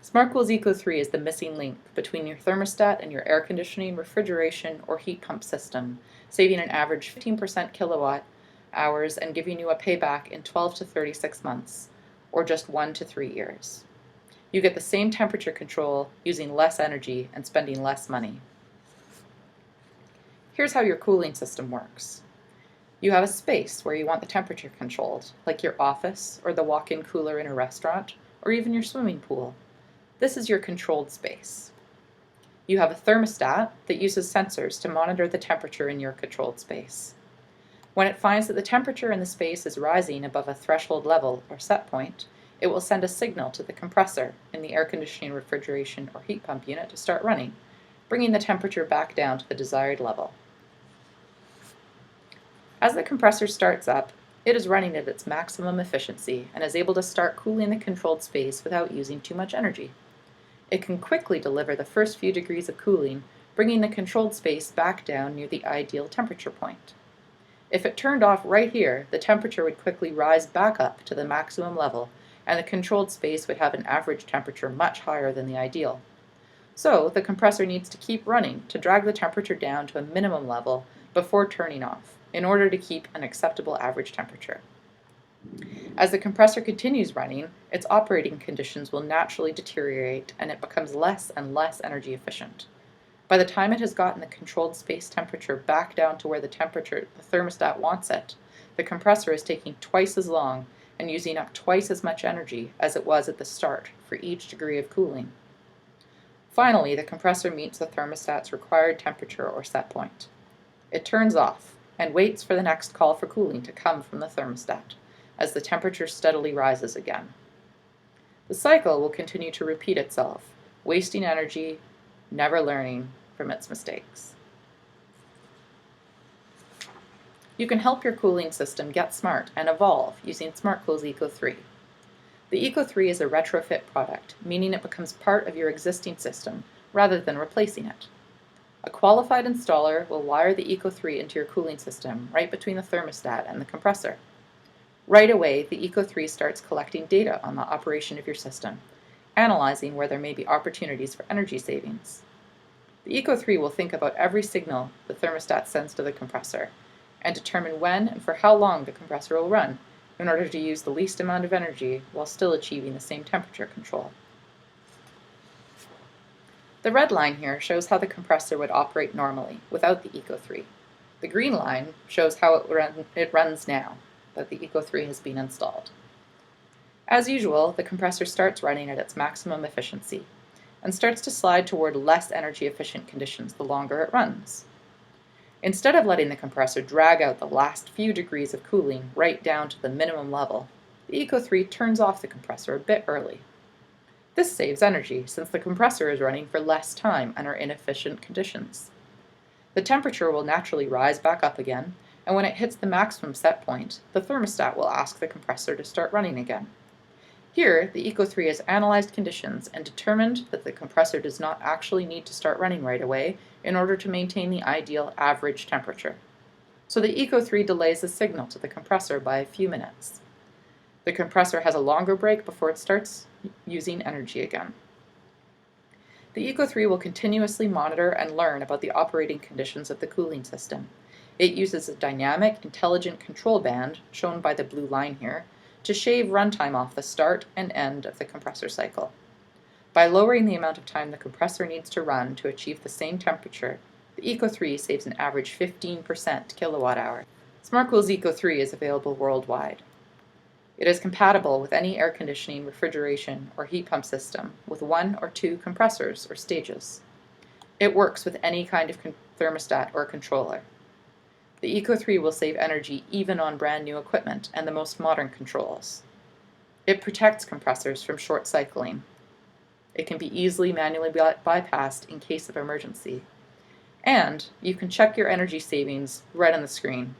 Smartcool ECO3 is the missing link between your thermostat and your air conditioning, refrigeration, or heat pump system, saving an average 15% kilowatt hours and giving you a payback in 12 to 36 months, or just 1 to 3 years. You get the same temperature control using less energy and spending less money. Here's how your cooling system works. You have a space where you want the temperature controlled, like your office or the walk-in cooler in a restaurant, or even your swimming pool. This is your controlled space. You have a thermostat that uses sensors to monitor the temperature in your controlled space. When it finds that the temperature in the space is rising above a threshold level or set point, it will send a signal to the compressor in the air conditioning, refrigeration, or heat pump unit to start running, bringing the temperature back down to the desired level. As the compressor starts up, it is running at its maximum efficiency and is able to start cooling the controlled space without using too much energy. It can quickly deliver the first few degrees of cooling, bringing the controlled space back down near the ideal temperature point. If it turned off right here, the temperature would quickly rise back up to the maximum level, and the controlled space would have an average temperature much higher than the ideal. So the compressor needs to keep running to drag the temperature down to a minimum level before turning off, in order to keep an acceptable average temperature. As the compressor continues running, its operating conditions will naturally deteriorate and it becomes less and less energy efficient. By the time it has gotten the controlled space temperature back down to where the thermostat wants it, the compressor is taking twice as long and using up twice as much energy as it was at the start for each degree of cooling. Finally, the compressor meets the thermostat's required temperature or set point. It turns off and waits for the next call for cooling to come from the thermostat as the temperature steadily rises again. The cycle will continue to repeat itself, wasting energy, never learning from its mistakes. You can help your cooling system get smart and evolve using Smartcool ECO3. The ECO3 is a retrofit product, meaning it becomes part of your existing system rather than replacing it. A qualified installer will wire the ECO3 into your cooling system right between the thermostat and the compressor. Right away, the ECO3 starts collecting data on the operation of your system, analyzing where there may be opportunities for energy savings. The ECO3 will think about every signal the thermostat sends to the compressor and determine when and for how long the compressor will run in order to use the least amount of energy while still achieving the same temperature control. The red line here shows how the compressor would operate normally without the ECO3. The green line shows how it runs now that the ECO3 has been installed. As usual, the compressor starts running at its maximum efficiency and starts to slide toward less energy efficient conditions the longer it runs. Instead of letting the compressor drag out the last few degrees of cooling right down to the minimum level, the ECO3 turns off the compressor a bit early. This saves energy since the compressor is running for less time under inefficient conditions. The temperature will naturally rise back up again, and when it hits the maximum set point, the thermostat will ask the compressor to start running again. Here, the ECO3 has analyzed conditions and determined that the compressor does not actually need to start running right away in order to maintain the ideal average temperature. So the ECO3 delays the signal to the compressor by a few minutes. The compressor has a longer break before it starts using energy again. The ECO3 will continuously monitor and learn about the operating conditions of the cooling system. It uses a dynamic, intelligent control band, shown by the blue line here, to shave runtime off the start and end of the compressor cycle. By lowering the amount of time the compressor needs to run to achieve the same temperature, the ECO3 saves an average 15% kilowatt hour. Smartcool ECO3 is available worldwide. It is compatible with any air conditioning, refrigeration, or heat pump system with 1 or 2 compressors or stages. It works with any kind of thermostat or controller. The ECO3 will save energy even on brand new equipment and the most modern controls. It protects compressors from short cycling. It can be easily manually bypassed in case of emergency. And you can check your energy savings right on the screen.